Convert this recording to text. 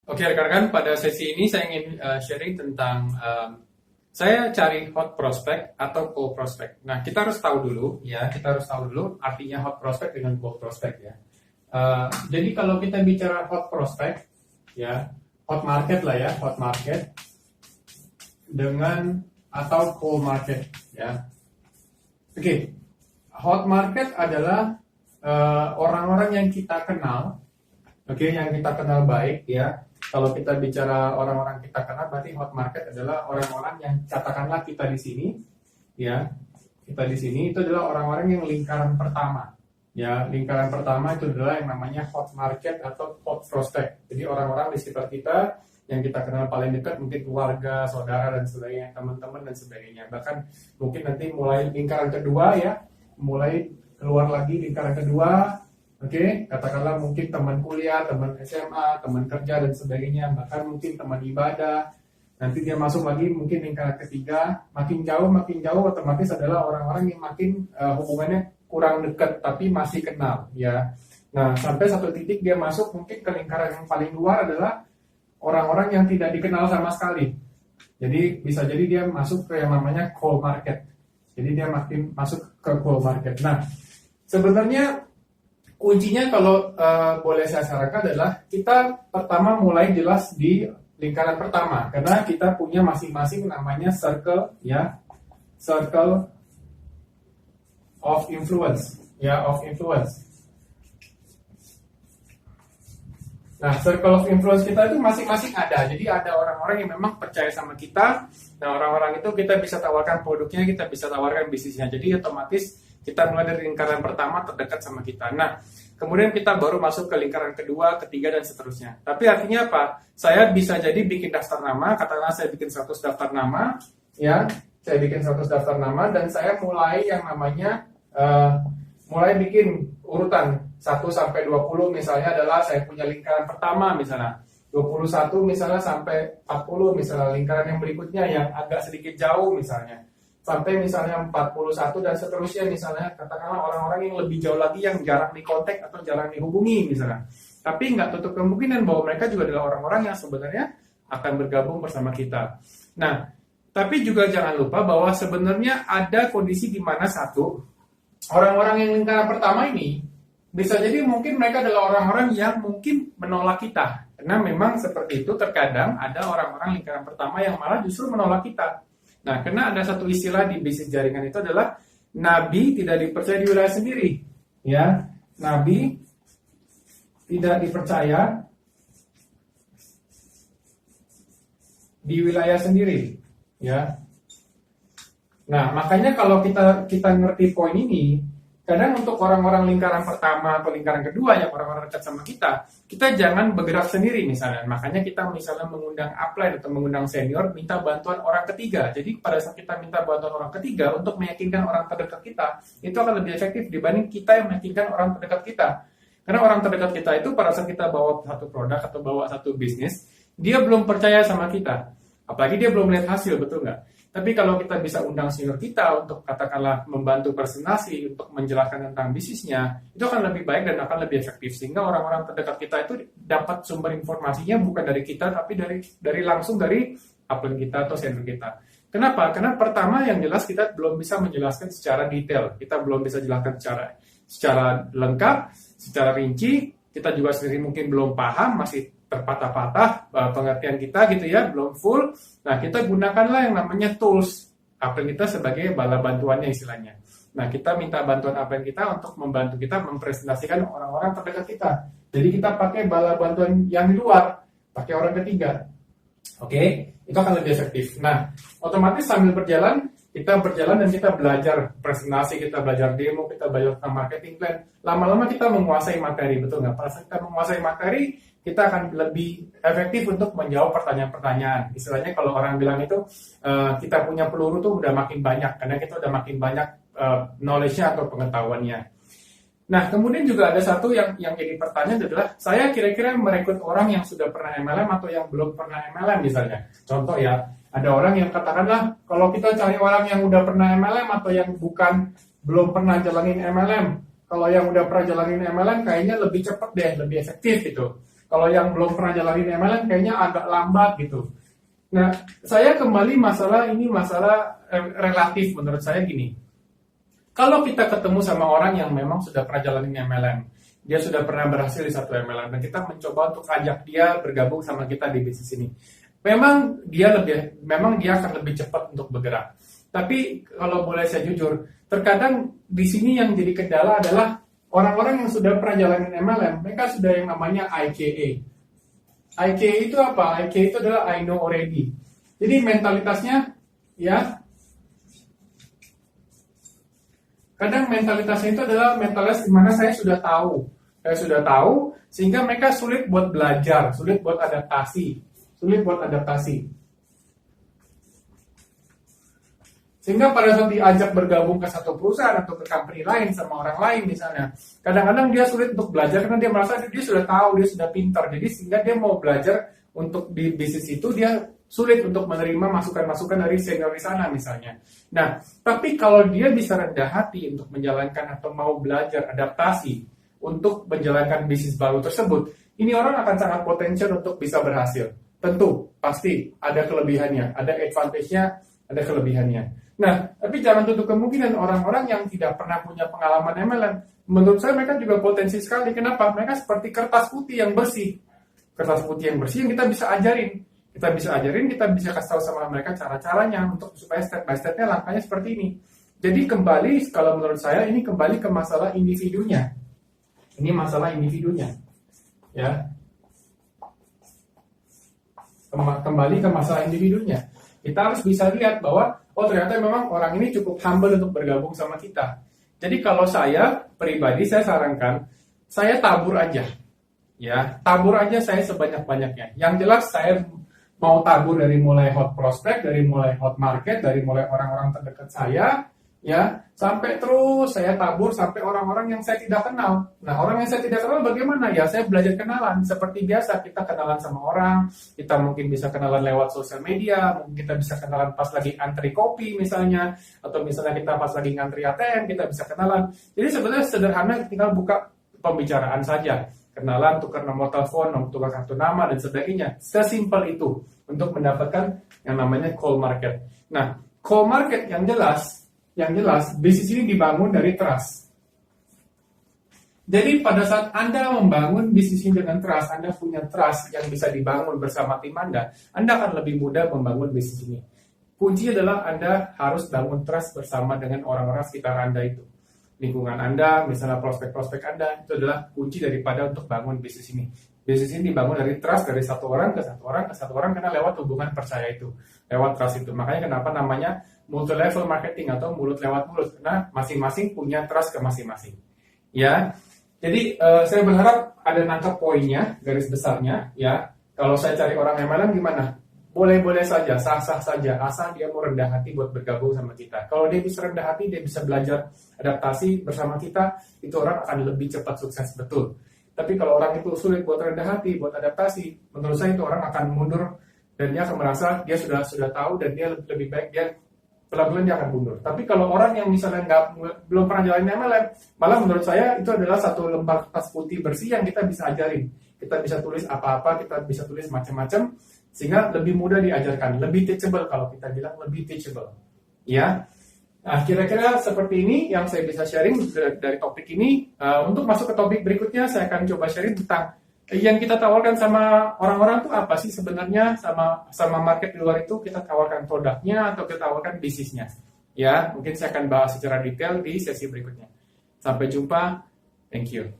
Oke rekan-rekan, pada sesi ini saya ingin sharing tentang saya cari hot prospect atau cold prospect. Nah, kita harus tahu dulu artinya hot prospect dengan cold prospect ya. Jadi kalau kita bicara hot prospect ya, hot market lah ya, hot market dengan atau cold market ya. Oke, hot market adalah orang-orang yang kita kenal, yang kita kenal baik ya. Kalau kita bicara orang-orang kita kenal, berarti hot market adalah orang-orang yang katakanlah kita di sini, ya, kita di sini itu adalah orang-orang yang lingkaran pertama, ya, lingkaran pertama itu adalah yang namanya hot market atau hot prospect. Jadi orang-orang di sekitar kita yang kita kenal paling dekat, mungkin keluarga, saudara dan sebagainya, teman-teman dan sebagainya. Bahkan mungkin nanti mulai lingkaran kedua ya, mulai keluar lagi lingkaran kedua. Oke, katakanlah mungkin teman kuliah, teman SMA, teman kerja dan sebagainya, bahkan mungkin teman ibadah. Nanti dia masuk lagi mungkin lingkaran ketiga, makin jauh otomatis adalah orang-orang yang makin hubungannya kurang dekat tapi masih kenal ya. Nah, sampai satu titik dia masuk mungkin ke lingkaran yang paling luar adalah orang-orang yang tidak dikenal sama sekali. Jadi bisa jadi dia masuk ke yang namanya cold market. Jadi dia makin masuk ke cold market. Nah, sebenarnya kuncinya kalau boleh saya sarankan adalah kita pertama mulai jelas di lingkaran pertama karena kita punya masing-masing namanya circle ya, circle of influence ya, of influence. Nah, circle of influence kita itu masing-masing ada. Jadi ada orang-orang yang memang percaya sama kita. Nah, orang-orang itu kita bisa tawarkan produknya, kita bisa tawarkan bisnisnya. Jadi otomatis kita mulai dari lingkaran pertama terdekat sama kita. Nah, kemudian kita baru masuk ke lingkaran kedua, ketiga, dan seterusnya. Tapi artinya apa? Saya bisa jadi bikin daftar nama, katakanlah saya bikin 100 daftar nama, ya, saya bikin 100 daftar nama, dan saya mulai yang namanya, mulai bikin urutan 1 sampai 20 misalnya adalah saya punya lingkaran pertama misalnya. 21 misalnya sampai 40 misalnya, lingkaran yang berikutnya yang agak sedikit jauh misalnya. Sampai misalnya 41 dan seterusnya misalnya, katakanlah orang-orang yang lebih jauh lagi yang jarang dikontak atau jarang dihubungi misalnya. Tapi nggak tutup kemungkinan bahwa mereka juga adalah orang-orang yang sebenarnya akan bergabung bersama kita. Nah, tapi juga jangan lupa bahwa sebenarnya ada kondisi di mana satu, orang-orang yang lingkaran pertama ini bisa jadi mungkin mereka adalah orang-orang yang mungkin menolak kita. Karena memang seperti itu, terkadang ada orang-orang lingkaran pertama yang malah justru menolak kita. Nah, karena ada satu istilah di bisnis jaringan itu adalah nabi tidak dipercaya di wilayah sendiri, ya. Nabi tidak dipercaya di wilayah sendiri, ya. Nah, makanya kalau kita ngerti poin ini, kadang untuk orang-orang lingkaran pertama atau lingkaran kedua yang orang-orang dekat sama kita jangan bergerak sendiri misalnya. Makanya kita misalnya mengundang upline atau mengundang senior, minta bantuan orang ketiga. Jadi pada saat kita minta bantuan orang ketiga untuk meyakinkan orang terdekat kita, itu akan lebih efektif dibanding kita yang meyakinkan orang terdekat kita. Karena orang terdekat kita itu pada saat kita bawa satu produk atau bawa satu bisnis, dia belum percaya sama kita. Apalagi dia belum melihat hasil, betul nggak? Tapi kalau kita bisa undang senior kita untuk katakanlah membantu presentasi, untuk menjelaskan tentang bisnisnya, itu akan lebih baik dan akan lebih efektif. Sehingga orang-orang terdekat kita itu dapat sumber informasinya bukan dari kita, tapi dari langsung dari upline kita atau senior kita. Kenapa? Karena pertama yang jelas kita belum bisa menjelaskan secara detail. Kita belum bisa jelaskan secara lengkap, secara rinci. Kita juga sendiri mungkin belum paham, masih terpatah-patah pengertian kita gitu ya, belum full. Nah, kita gunakanlah yang namanya tools upline kita sebagai bala bantuannya istilahnya. Nah, kita minta bantuan upline kita untuk membantu kita mempresentasikan orang-orang terdekat kita. Jadi kita pakai bala bantuan yang di luar, pakai orang ketiga. Oke, itu akan lebih efektif. Nah, otomatis sambil berjalan dan kita belajar presentasi, kita belajar demo, kita belajar tentang marketing plan. Lama-lama kita menguasai materi, betul nggak? Pada saat kita menguasai materi, kita akan lebih efektif untuk menjawab pertanyaan-pertanyaan. Istilahnya kalau orang bilang itu, kita punya peluru tuh udah makin banyak, karena kita udah makin banyak knowledge-nya atau pengetahuannya. Nah, kemudian juga ada satu yang jadi pertanyaan adalah, saya kira-kira merekrut orang yang sudah pernah MLM atau yang belum pernah MLM misalnya. Contoh ya, ada orang yang katakanlah, kalau kita cari orang yang udah pernah MLM atau yang belum pernah jalanin MLM, kalau yang udah pernah jalanin MLM kayaknya lebih cepat deh, lebih efektif gitu. Kalau yang belum pernah jalanin MLM kayaknya agak lambat gitu. Nah, saya kembali masalah relatif menurut saya gini. Kalau kita ketemu sama orang yang memang sudah pernah jalanin MLM, dia sudah pernah berhasil di satu MLM, dan kita mencoba untuk ajak dia bergabung sama kita di bisnis ini. Memang dia akan lebih cepat untuk bergerak. Tapi kalau boleh saya jujur, terkadang di sini yang jadi kendala adalah orang-orang yang sudah pernah jalanin MLM, mereka sudah yang namanya IKA. IKA itu apa? IKA itu adalah I know already. Jadi mentalitasnya, ya, kadang mentalitasnya itu adalah mentalitas di mana saya sudah tahu, sehingga mereka sulit buat belajar, sulit buat adaptasi. Sehingga pada saat diajak bergabung ke satu perusahaan atau ke company lain sama orang lain misalnya, kadang-kadang dia sulit untuk belajar karena dia merasa dia sudah tahu, dia sudah pintar. Jadi sehingga dia mau belajar untuk di bisnis itu, dia sulit untuk menerima masukan-masukan dari senior di sana misalnya. Nah, tapi kalau dia bisa rendah hati untuk menjalankan atau mau belajar adaptasi untuk menjalankan bisnis baru tersebut, ini orang akan sangat potensial untuk bisa berhasil. Tentu, pasti ada kelebihannya, ada advantage-nya, ada kelebihannya. Nah, tapi jangan tutup kemungkinan orang-orang yang tidak pernah punya pengalaman MLM, menurut saya mereka juga potensi sekali. Kenapa? Mereka seperti kertas putih yang bersih. Kertas putih yang bersih yang kita bisa ajarin. Kita bisa kasih tahu sama mereka cara-caranya untuk supaya step by step-nya langkahnya seperti ini. Jadi kembali, kalau menurut saya, ini kembali ke masalah individunya. Ini masalah individunya. Ya. Kembali ke masalah individunya. Kita harus bisa lihat bahwa ternyata memang orang ini cukup humble untuk bergabung sama kita. Jadi kalau saya pribadi, saya sarankan saya tabur aja. Ya, tabur aja saya sebanyak-banyaknya. Yang jelas saya mau tabur dari mulai hot prospect, dari mulai hot market, dari mulai orang-orang terdekat saya, ya, sampai terus saya tabur sampai orang-orang yang saya tidak kenal. Nah, orang yang saya tidak kenal bagaimana? Ya, saya belajar kenalan. Seperti biasa, kita kenalan sama orang, kita mungkin bisa kenalan lewat sosial media, mungkin kita bisa kenalan pas lagi antri kopi misalnya, atau misalnya kita pas lagi ngantri ATM, kita bisa kenalan. Jadi sebenarnya sederhana, tinggal buka pembicaraan saja. Kenalan, tukar nomor telepon, tukar kartu nama, dan sebagainya. Sesimpel itu untuk mendapatkan yang namanya cold market. Nah, cold market yang jelas, bisnis ini dibangun dari trust. Jadi pada saat Anda membangun bisnis ini dengan trust, Anda punya trust yang bisa dibangun bersama tim Anda akan lebih mudah membangun bisnis ini. Kunci adalah Anda harus bangun trust bersama dengan orang-orang sekitar Anda itu. Lingkungan Anda, misalnya prospek-prospek Anda, itu adalah kunci daripada untuk bangun bisnis ini. Bisnis ini dibangun dari trust, dari satu orang ke satu orang, karena lewat hubungan percaya itu, lewat trust itu. Makanya kenapa namanya multi-level marketing atau mulut lewat mulut, karena masing-masing punya trust ke masing-masing. Ya, jadi saya berharap ada nangkap poinnya, garis besarnya. Ya, kalau saya cari orang MLM gimana? Boleh-boleh saja, sah-sah saja, asal dia mau rendah hati buat bergabung sama kita. Kalau dia bisa rendah hati, dia bisa belajar adaptasi bersama kita, itu orang akan lebih cepat sukses, betul. Tapi kalau orang itu sulit buat rendah hati, buat adaptasi, menurut saya itu orang akan mundur, dan dia akan merasa dia sudah tahu, dan dia lebih baik dia pelan-pelan dia akan mundur. Tapi kalau orang yang misalnya belum pernah jalanin MLM, malah menurut saya itu adalah satu lembar kertas putih bersih yang kita bisa ajarin. Kita bisa tulis apa-apa, kita bisa tulis macam-macam, sehingga lebih mudah diajarkan, lebih teachable, kalau kita bilang lebih teachable. Ya, nah kira-kira seperti ini yang saya bisa sharing dari topik ini. Untuk masuk ke topik berikutnya, saya akan coba sharing tentang yang kita tawarkan sama orang-orang itu apa sih sebenarnya, sama market di luar itu. Kita tawarkan produknya atau kita tawarkan bisnisnya. Ya, mungkin saya akan bahas secara detail di sesi berikutnya. Sampai jumpa, thank you.